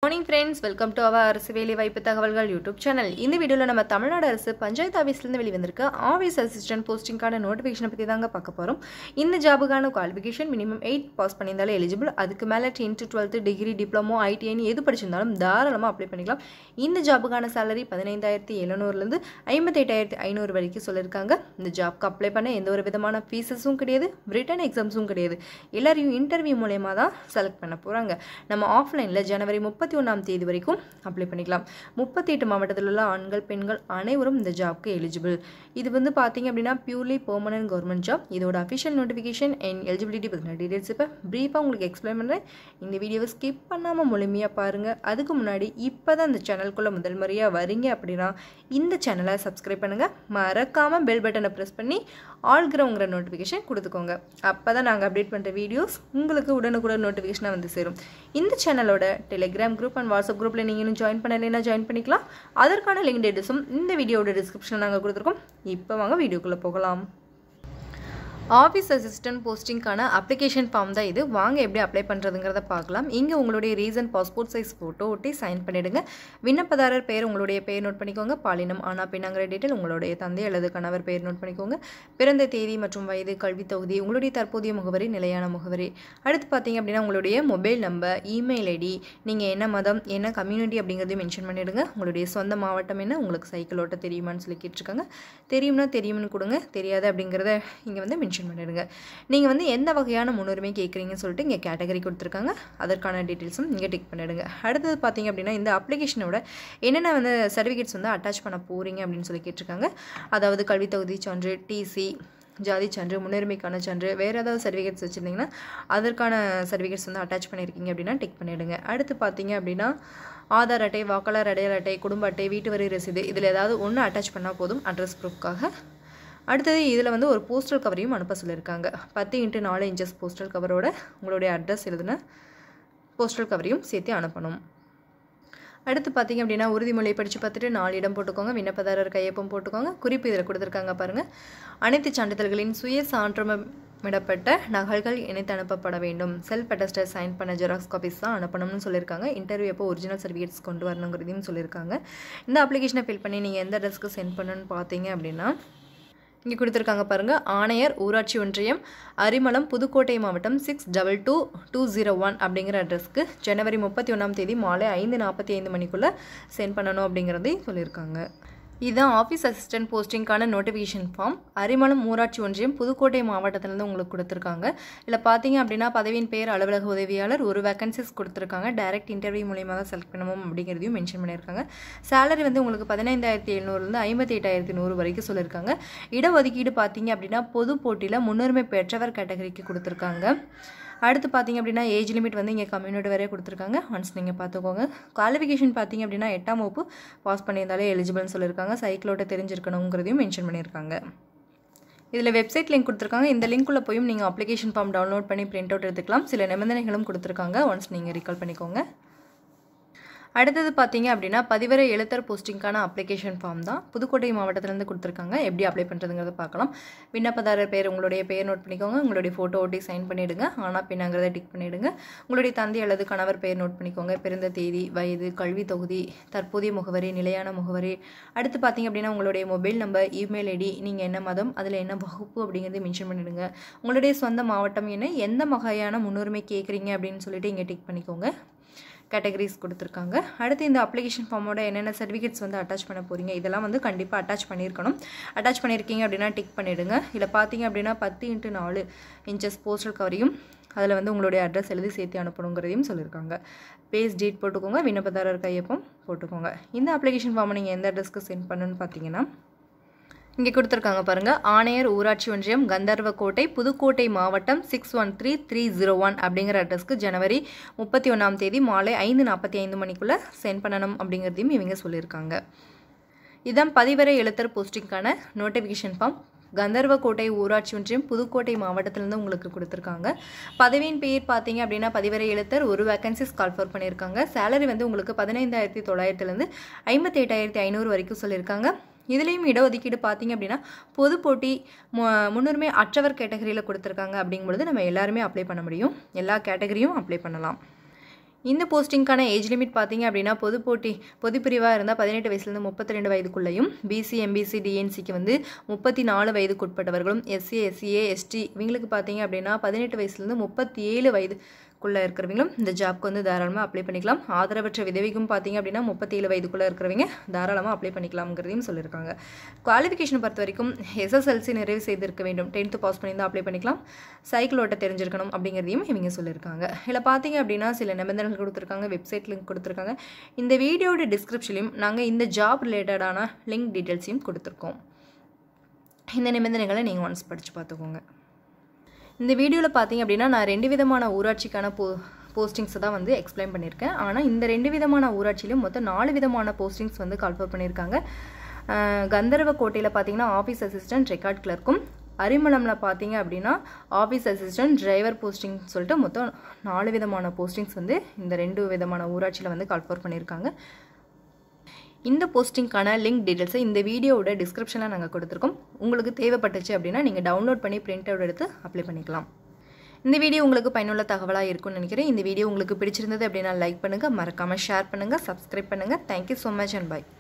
Morning friends, welcome to our அரசு வேலை வாய்ப்பு தகவல்கள் யூடியூப் சேனல். இந்த வீடியோல நம்ம தமிழ்நாடு அரசு பஞ்சாயத்து ஆபீஸ்ல இருந்து வெளிவந்திருக்க ஆபீஸ் அசிஸ்டன்ட் போஸ்டிங்கான நோட்டிஃபிகேஷனை பத்தி தாங்க பார்க்க போறோம். இந்த ஜாபுக்கான குவாலிஃபிகேஷன் மினிமம் 8 பாஸ் பண்ணியிருந்தாலே எலிஜிபிள். அதுக்கு மேல 10th to 12th degree diploma ITI எது படிச்சிருந்தாலும் தாராளமா அப்ளை பண்ணிக்கலாம். இந்த ஜாபுக்கான salary 15700 ல இருந்து 58500 வரைக்கும் சொல்லிருக்காங்க. இந்த ஜாப்க்கு அப்ளை பண்ண எந்த ஒரு விதமான ஃபீஸஸும் கிடையாது, ரிட்டன் எக்ஸாம்ஸும் கிடையாது. எல்லாரையும் இன்டர்வியூ மூலமா தான் செலக்ட் பண்ண போறாங்க. நம்ம ஆஃப்லைன்ல ஜனவரி 31ஆம் தேதி வரைக்கும் அப்ளை பண்ணிக்கலாம். 38 மாவட்டத்தில் உள்ள ஆண்கள் பெண்கள் அனைவரும் இந்த ஜாப்க்கு எலிஜிபிள். இது வந்து பாத்தீங்க அப்படின்னா பியூர்லி பெர்மனன்ட் கவர்மெண்ட் ஜாப். இதோட அஃபிஷியல் நோட்டிஃபிகேஷன் அண்ட் எலிஜிபிலிட்டி பத்தின டீடைல்ஸ் இப்போ பிரீஃபாக உங்களுக்கு எக்ஸ்பிளைன் பண்ணுறேன். இந்த வீடியோவை ஸ்கிப் பண்ணாமல் முழுமையாக பாருங்கள். அதுக்கு முன்னாடி இப்போ தான் இந்த சேனலுக்குள்ளே முதல் முறையாக வரீங்க அப்படின்னா இந்த சேனலை சப்ஸ்கிரைப் பண்ணுங்கள். மறக்காமல் பெல் பட்டனை ப்ரெஸ் பண்ணி ஆல்கிரவுங்கிற நோட்டிஃபிகேஷன் கொடுத்துக்கோங்க. அப்போ தான் நாங்கள் அப்டேட் பண்ணுற வீடியோஸ் உங்களுக்கு உடனுக்குடன் நோட்டிஃபிகேஷனாக வந்து சேரும். இந்த சேனலோட டெலிகிராம் குரூப் அண்ட் வாட்ஸ்அப் குரூப்பில் நீங்கள் இன்னும் ஜாயின் பண்ணலைன்னா ஜாயின் பண்ணிக்கலாம். அதற்கான லிங்க் டீடைல்ஸும் இந்த வீடியோட டிஸ்கிரிப்ஷனில் நாங்கள் கொடுத்துருக்கோம். இப்போ வாங்க வீடியோக்குள்ளே போகலாம். ஆஃபீஸ் அசிஸ்டன்ட் போஸ்டிங்கான அப்ளிகேஷன் ஃபார்ம் தான் இது. வாங்க எப்படி அப்ளை பண்ணுறதுங்கிறத பார்க்கலாம். இங்கே உங்களுடைய ரீசன் பாஸ்போர்ட் சைஸ் ஃபோட்டோ ஒட்டி சைன் பண்ணிவிடுங்க. விண்ணப்பதாரர் பேர் உங்களுடைய பேர் நோட் பண்ணிக்கோங்க. பாலினம் ஆனா பெண்ணாங்கிற டீட்டெயில் உங்களுடைய தந்தை அல்லது கணவர் பேர் நோட் பண்ணிக்கோங்க. பிறந்த தேதி மற்றும் வயது, கல்வி தொகுதி, உங்களுடைய தற்போதைய முகவரி, நிலையான முகவரி. அடுத்து பார்த்தீங்க அப்படின்னா உங்களுடைய மொபைல் நம்பர், இமெயில் ஐடி, நீங்கள் என்ன மதம், என்ன கம்யூனிட்டி அப்படிங்கிறதையும் மென்ஷன் பண்ணிவிடுங்க. உங்களுடைய சொந்த மாவட்டம் என்ன, உங்களுக்கு சைக்கிள் ஓட்ட தெரியுமான்னு சொல்லி கேட்டிருக்காங்க. தெரியும்னா தெரியும்னு கொடுங்க, தெரியாது அப்படிங்கிறத இங்கே வந்து மென்ஷன் பண்ணிடுங்க. நீங்கள் வந்து எந்த வகையான முன்னுரிமை கேட்குறீங்கன்னு சொல்லிட்டு இங்கே கேட்டகரி கொடுத்துருக்காங்க. அதற்கான டீட்டெயில்ஸும் இங்கே டிக் பண்ணிடுங்க. அடுத்தது பார்த்தீங்க அப்படின்னா இந்த அப்ளிகேஷனோட என்னென்ன வந்து சர்டிஃபிகேட்ஸ் வந்து அட்டாச் பண்ண போகிறீங்க அப்படின்னு சொல்லி கேட்டிருக்காங்க. அதாவது கல்வி தகுதி சான்று, டிசி, ஜாதி சான்று, முன்னுரிமைக்கான சான்று, வேறு ஏதாவது சர்டிஃபிகேட்ஸ் வச்சுருந்தீங்கன்னா அதற்கான சர்டிஃபிகேட்ஸ் வந்து அட்டாச் பண்ணியிருக்கீங்க அப்படின்னா டிக் பண்ணிவிடுங்க. அடுத்து பார்த்தீங்க அப்படின்னா ஆதார் அட்டை, வாக்காளர் அடையாள அட்டை, குடும்ப அட்டை, வீட்டு வரி ரசீது, இதில் ஏதாவது ஒன்று அட்டாச் பண்ணால் போதும் அட்ரஸ் ப்ரூஃப்காக. அடுத்தது இதில் வந்து ஒரு போஸ்டல் கவரையும் அனுப்ப சொல்லியிருக்காங்க. 10x4 இன்ச்சஸ் போஸ்டல் கவரோட உங்களுடைய அட்ரஸ் எழுதுன போஸ்டல் கவரையும் சேர்த்து அனுப்பணும். அடுத்து பார்த்தீங்க அப்படின்னா உறுதிமொழி படித்து பார்த்துட்டு 4 இடம் போட்டுக்கோங்க. விண்ணப்பதாரர் கையொப்பம் போட்டுக்கோங்க. குறிப்பு இதில் கொடுத்துருக்காங்க பாருங்கள். அனைத்து சான்றிதழ்களின் சுய சான்றிதழ்மிடப்பட்ட நகல்கள் இணைத்து அனுப்பப்பட வேண்டும். செல்ஃப் அட்டஸ்டட் சைன் பண்ண ஜெராக்ஸ் காப்பீஸ் தான் அனுப்பணும்னு சொல்லியிருக்காங்க. இன்டர்வியூ அப்போ ஒரிஜினல் சர்டிஃபிகேட்ஸ் கொண்டு வரணுங்கிறதையும் சொல்லியிருக்காங்க. இந்த அப்ளிகேஷனை ஃபில் பண்ணி நீங்கள் எந்த அட்ரஸ்க்கு சென்ட் பண்ணணும்னு பார்த்தீங்க அப்படின்னா இங்கே கொடுத்துருக்காங்க பாருங்கள். ஆணையர், ஊராட்சி ஒன்றியம், அரிமளம், புதுக்கோட்டை மாவட்டம் 622201 அப்படிங்கிற அட்ரஸ்க்கு ஜனவரி 31ஆம் தேதி மாலை 5:45 மணிக்குள்ளே சென்ட் பண்ணணும் அப்படிங்கிறதையும் சொல்லியிருக்காங்க. இதுதான் ஆஃபீஸ் அசிஸ்டன்ட் போஸ்டிங்கான நோட்டிஃபிகேஷன் ஃபார்ம். அரிமளம் ஊராட்சி ஒன்றியம், புதுக்கோட்டை மாவட்டத்திலேருந்து உங்களுக்கு கொடுத்துருக்காங்க. இதில் பார்த்தீங்க அப்படின்னா பதவியின் பெயர் அலுவலக உதவியாளர், ஒரு வேகன்சிஸ் கொடுத்துருக்காங்க. டைரக்ட் இன்டர்வியூ மூலியமாக தான் செலக்ட் பண்ணணும் அப்படிங்கிறதையும் மென்ஷன் பண்ணியிருக்காங்க. சேலரி வந்து உங்களுக்கு 15700லேருந்து 58100 வரைக்கும் சொல்லியிருக்காங்க. இடஒதுக்கீடு பார்த்தீங்க அப்படின்னா பொது போட்டியில் முன்னுரிமை பெற்றவர் கேட்டகரிக்கு கொடுத்துருக்காங்க. அடுத்து பார்த்தீங்க அப்படின்னா ஏஜ் லிமிட் வந்து இங்கே கம்யூனிட்டி வரைய கொடுத்துருக்காங்க. ஒன்ஸ் நீங்கள் பார்த்துக்கோங்க. குவாலிஃபிகேஷன் பார்த்தீங்க அப்படின்னா 8ஆம் வகுப்பு பாஸ் பண்ணியிருந்தாலே எலிஜிபிள்னு சொல்லியிருக்காங்க. சைக்கிளோட்ட தெரிஞ்சிருக்கணுங்கிறதையும் மென்ஷன் பண்ணியிருக்காங்க. இதில் வெப்சைட் லிங்க் கொடுத்துருக்காங்க. இந்த லிங்க்குள்ளே போயும் நீங்கள் அப்ளிகேஷன் ஃபார்ம் டவுன்லோட் பண்ணி பிரிண்ட் அவுட் எடுத்துக்கலாம். சில நிபந்தனைகளும் கொடுத்துருக்காங்க. ஒன்ஸ் நீங்கள் ரீகால் பண்ணிக்கோங்க. அடுத்தது பார்த்தீங்க அப்படின்னா பதிவரை எழுத்தர் போஸ்டிங்கான அப்ளிகேஷன் ஃபார்ம் தான். புதுக்கோட்டை மாவட்டத்திலேருந்து கொடுத்துருக்காங்க. எப்படி அப்ளை பண்ணுறதுங்கிறத பார்க்கலாம். விண்ணப்பதாரர் பேர் உங்களுடைய பேர் நோட் பண்ணிக்கோங்க. உங்களுடைய ஃபோட்டோ ஒட்டி சைன் பண்ணிவிடுங்க. ஆனா பின்னாங்கிறத டிக் பண்ணிவிடுங்க. உங்களுடைய தந்தை அல்லது கணவர் பேர் நோட் பண்ணிக்கோங்க. பிறந்த தேதி, வயது, கல்வி தொகுதி, தற்போதைய முகவரி, நிலையான முகவரி. அடுத்து பார்த்தீங்க அப்படின்னா உங்களுடைய மொபைல் நம்பர், இமெயில் ஐடி, நீங்கள் என்ன மதம், அதில் என்ன வகுப்பு அப்படிங்கிறத மென்ஷன் பண்ணிவிடுங்க. உங்களுடைய சொந்த மாவட்டம் என்ன, எந்த வகையான முன்னுரிமை கேட்குறீங்க அப்படின்னு சொல்லிட்டு இங்கே டிக் பண்ணிக்கோங்க. கேட்டகரிஸ் கொடுத்துருக்காங்க. அடுத்து இந்த அப்ளிகேஷன் ஃபார்மோட என்னென்ன சர்டிஃபிகேட்ஸ் வந்து அட்டாச் பண்ண போகிறீங்க இதெல்லாம் வந்து கண்டிப்பாக அட்டாச் பண்ணியிருக்கணும். அட்டாச் பண்ணியிருக்கீங்க அப்படின்னா டிக் பண்ணிவிடுங்க. இதில் பார்த்தீங்க அப்படின்னா 10x4 இன்ச்சஸ் போஸ்டல் கவரையும் அதில் வந்து உங்களுடைய அட்ரஸ் எழுதி சேர்த்து அனுப்பணுங்கிறதையும் சொல்லியிருக்காங்க. பேஸ் டேட் போட்டுக்கோங்க. விண்ணப்பதாரர் கையொப்பம் போட்டுக்கோங்க. இந்த அப்ளிகேஷன் ஃபார்மை நீங்கள் எந்த அட்ரஸ்க்கு சென்ட் பண்ணணும்னு பார்த்தீங்கன்னா இங்கே கொடுத்துருக்காங்க பாருங்கள். ஆணையர், ஊராட்சி ஒன்றியம், கந்தர்வக்கோட்டை, புதுக்கோட்டை மாவட்டம் 613301 அப்படிங்கிற அட்ரஸ்க்கு ஜனவரி 31ஆம் தேதி மாலை 5:45 மணிக்குள்ளே சென்ட் பண்ணணும் அப்படிங்கிறதையும் இவங்க சொல்லியிருக்காங்க. இதுதான் பதிவரை எழுத்தர் போஸ்டிங்கான நோட்டிஃபிகேஷன் ஃபார்ம். கந்தர்வக்கோட்டை ஊராட்சி ஒன்றியம், புதுக்கோட்டை மாவட்டத்திலேருந்து உங்களுக்கு கொடுத்துருக்காங்க. பதவியின் பெயர் பார்த்தீங்க அப்படின்னா பதிவரை எழுத்தர், ஒரு வேகன்சிஸ் கால்ஃபர் பண்ணியிருக்காங்க. சேலரி வந்து உங்களுக்கு 15900லேருந்து 58500 வரைக்கும் சொல்லியிருக்காங்க. இதுலேயும் இடஒதுக்கீடு பார்த்தீங்க அப்படின்னா பொது போட்டி முன்னுரிமை அற்றவர் கேட்டகரியில் கொடுத்துருக்காங்க. அப்படிங்கும்பொழுது நம்ம எல்லாருமே அப்ளை பண்ண முடியும். எல்லா கேட்டகரியும் அப்ளை பண்ணலாம். இந்த போஸ்டிங்கான ஏஜ் லிமிட் பார்த்தீங்க அப்படின்னா பொது பிரிவாக இருந்தால் 18 வயசுலேருந்து 32 வயதுக்குள்ளேயும், பிசி எம்பிசி டிஎன்சிக்கு வந்து 34 வயதுக்குட்பட்டவர்களும், எஸ்சி எஸ்சிஏ எஸ்டி இவங்களுக்கு பார்த்தீங்க அப்படின்னா 18 வயசுலேருந்து 37 வயதுக்குள்ளே இருக்கிறவங்களும் இந்த ஜாப்க்கு வந்து தாராளமாக அப்ளை பண்ணிக்கலாம். ஆதரவற்ற விதவைக்கும் பார்த்தீங்க அப்படின்னா 37 வயதுக்குள்ளே இருக்கிறவங்க தாராளமாக அப்ளை பண்ணிக்கலாம்ங்கிறதையும் சொல்லியிருக்காங்க. குவாலிஃபிகேஷன் பொறுத்த வரைக்கும் எஸ்எஸ்எல்சி நிறைவு செய்திருக்க வேண்டும், 10th பாஸ் பண்ணி தான் அப்ளை பண்ணிக்கலாம். சைக்கிள் ஓட்ட தெரிஞ்சிருக்கணும் அப்படிங்கிறதையும் இவங்க சொல்லியிருக்காங்க. இதில் பார்த்தீங்க அப்படின்னா சில நிபந்தனைகள் கொடுத்துருக்காங்க, வெப்சைட் லிங்க் கொடுத்துருக்காங்க. இந்த வீடியோட டிஸ்கிரிப்ஷன்லையும் நாங்கள் இந்த ஜாப் ரிலேட்டடான லிங்க் டீட்டெயில்ஸையும் கொடுத்துருக்கோம். இந்த நிபந்தனைகளை நீங்கள் ஒன்ஸ் படித்து பார்த்துக்கோங்க. இந்த வீடியோவில் பார்த்தீங்க அப்படின்னா நான் 2 விதமான ஊராட்சிக்கான போஸ்டிங்ஸை தான் வந்து எக்ஸ்பிளைன் பண்ணியிருக்கேன். ஆனால் இந்த 2 விதமான ஊராட்சியிலும் மொத்தம் 4 விதமான போஸ்டிங்ஸ் வந்து கால்ஃபர் பண்ணியிருக்காங்க. கந்தர்வக்கோட்டையில் பார்த்தீங்கன்னா ஆஃபீஸ் அசிஸ்டன்ட் ரெக்கார்ட் கிளர்க்கும், அரிமளமில் பார்த்தீங்க அப்படின்னா ஆஃபீஸ் அசிஸ்டன்ட் டிரைவர் போஸ்டிங் சொல்லிட்டு மொத்தம் 4 விதமான போஸ்டிங்ஸ் வந்து இந்த 2 விதமான ஊராட்சியில் வந்து கால்ஃபர் பண்ணியிருக்காங்க. இந்த போஸ்டிங்கான லிங்க் டீட்டெயில்ஸை இந்த வீடியோவோட டிஸ்கிரிப்ஷனில் நாங்கள் கொடுத்துருக்கோம். உங்களுக்கு தேவைப்பட்டுச்சு அப்படின்னா நீங்கள் டவுன்லோட் பண்ணி பிரிண்ட் அவுட் எடுத்து அப்ளை பண்ணிக்கலாம். இந்த வீடியோ உங்களுக்கு பயனுள்ள தகவலாக இருக்கும்னு நினைக்கிறேன். இந்த வீடியோ உங்களுக்கு பிடிச்சிருந்தது அப்படின்னா லைக் பண்ணுங்கள், மறக்காமல் ஷேர் பண்ணுங்கள், சப்ஸ்கிரைப் பண்ணுங்கள். Thank you so much and by.